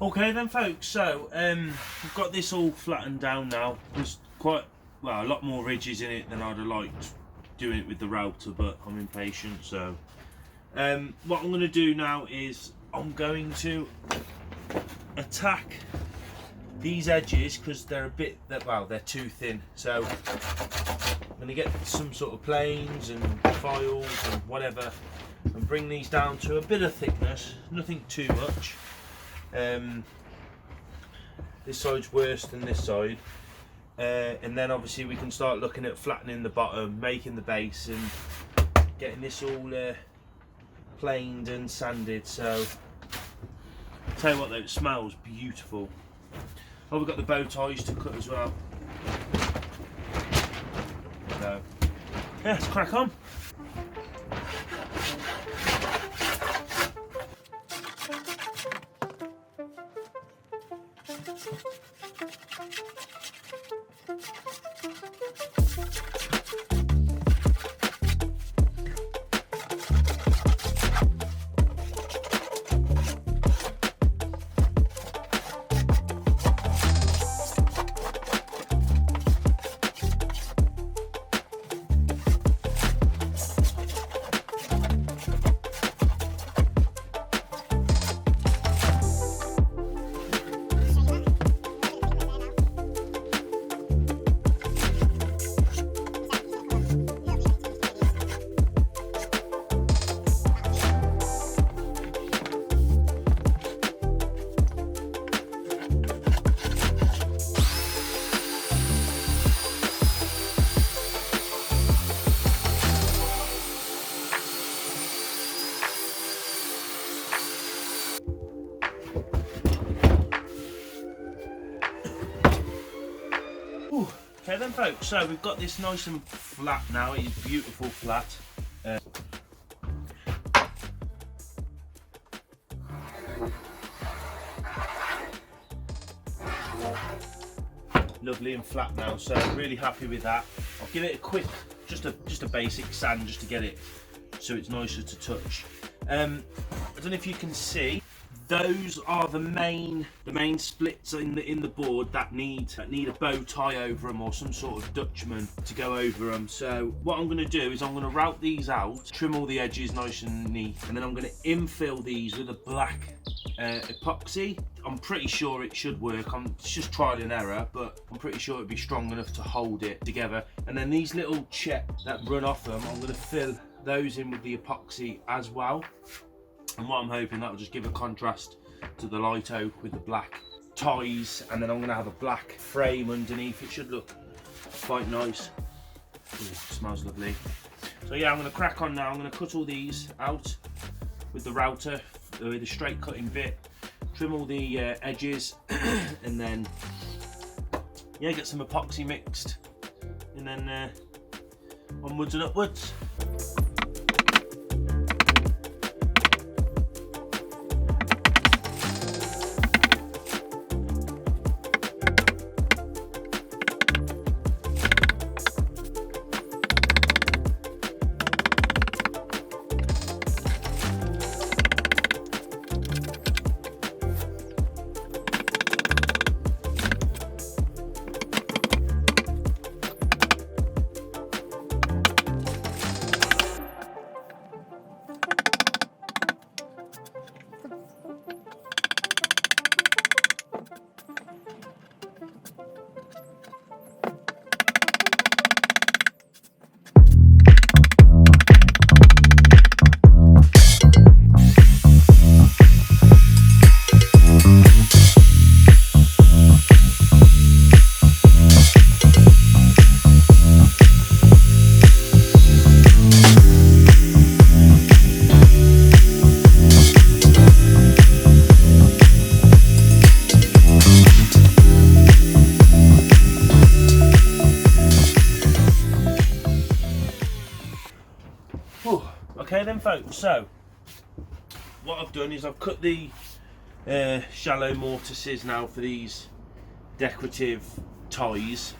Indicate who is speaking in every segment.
Speaker 1: Okay then folks, so we've got this all flattened down now. There's quite, well, a lot more ridges in it than I'd have liked doing it with the router, but I'm impatient. So what I'm going to do now is I'm going to attack these edges because they're a bit, well, they're too thin. So I'm going to get some sort of planes and files and whatever and bring these down to a bit of thickness, nothing too much. This side's worse than this side, and then obviously we can start looking at flattening the bottom, making the base and getting this all planed and sanded. So I'll tell you what though, it smells beautiful. Oh, we've got the bow ties to cut as well. So yeah, let's crack on. Okay then folks, so we've got this nice and flat now. It is beautiful flat. Lovely and flat now, so really happy with that. I'll give it a quick, just a basic sand just to get it so it's nicer to touch. I don't know if you can see, those are the main splits in the board that need a bow tie over them or some sort of Dutchman to go over them. So what I'm going to do is I'm going to route these out, trim all the edges nice and neat, and then I'm going to infill these with a black epoxy. I'm pretty sure it should work. It's just trial and error, but I'm pretty sure it'd be strong enough to hold it together. And then these little chips that run off them, I'm going to fill those in with the epoxy as well. And what I'm hoping, that will just give a contrast to the light oak with the black ties, and then I'm going to have a black frame underneath. It should look quite nice. Ooh, smells lovely. So yeah, I'm going to crack on now. I'm going to cut all these out with the router, with a straight cutting bit, trim all the edges, and then yeah, get some epoxy mixed, and then onwards and upwards. Okay then folks, so what I've done is I've cut the shallow mortises now for these decorative ties.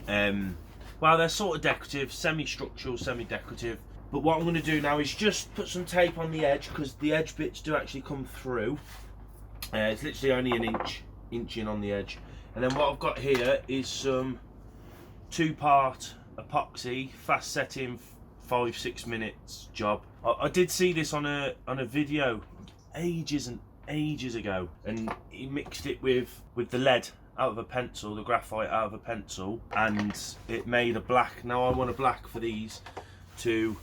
Speaker 1: Well, they're sort of decorative, semi-structural, semi-decorative. But what I'm going to do now is just put some tape on the edge, because the edge bits do actually come through. It's literally only an inch in on the edge. And then what I've got here is some 2-part epoxy, fast setting, 5-6 minutes job. I did see this on a video ages and ages ago, and he mixed it with the lead out of a pencil, the graphite out of a pencil, and it made a black. Now I want a black for these to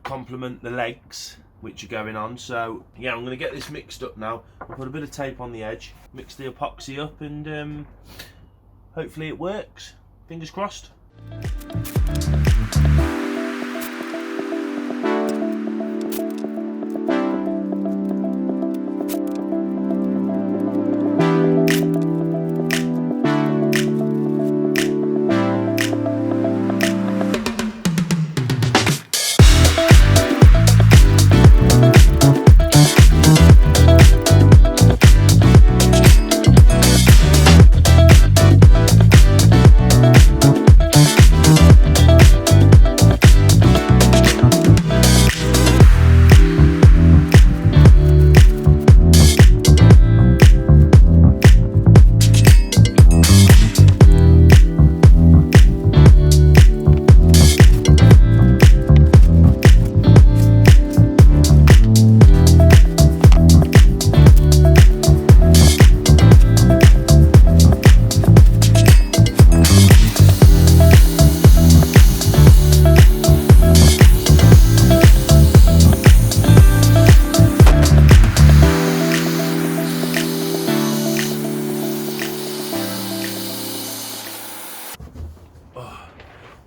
Speaker 1: complement the legs which are going on. So yeah, I'm going to get this mixed up now. I'll put a bit of tape on the edge, mix the epoxy up, and hopefully it works. Fingers crossed.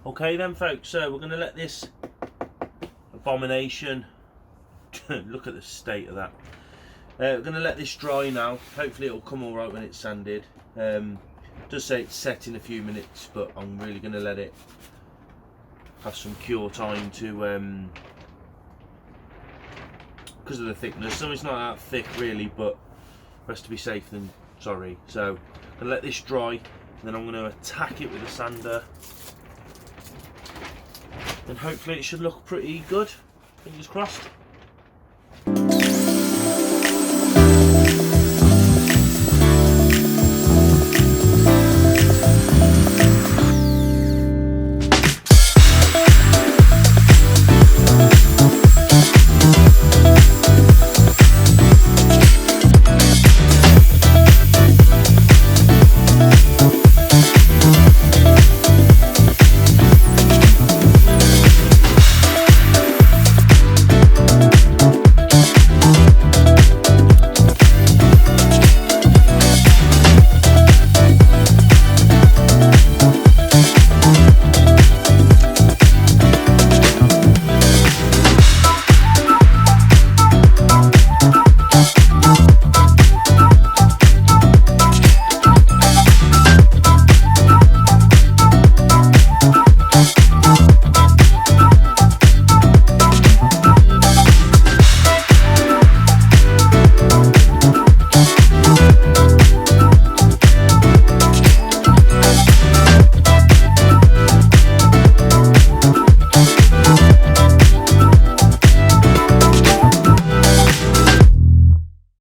Speaker 1: Okay then folks, so we're going to let this abomination, look at the state of that, we're going to let this dry now. Hopefully it'll come alright when it's sanded. Does say it's set in a few minutes, but I'm really going to let it have some cure time to, because of the thickness. So it's not that thick really, but best to be safe than sorry. So I'm going to let this dry, and then I'm going to attack it with a sander. And hopefully it should look pretty good. Fingers crossed.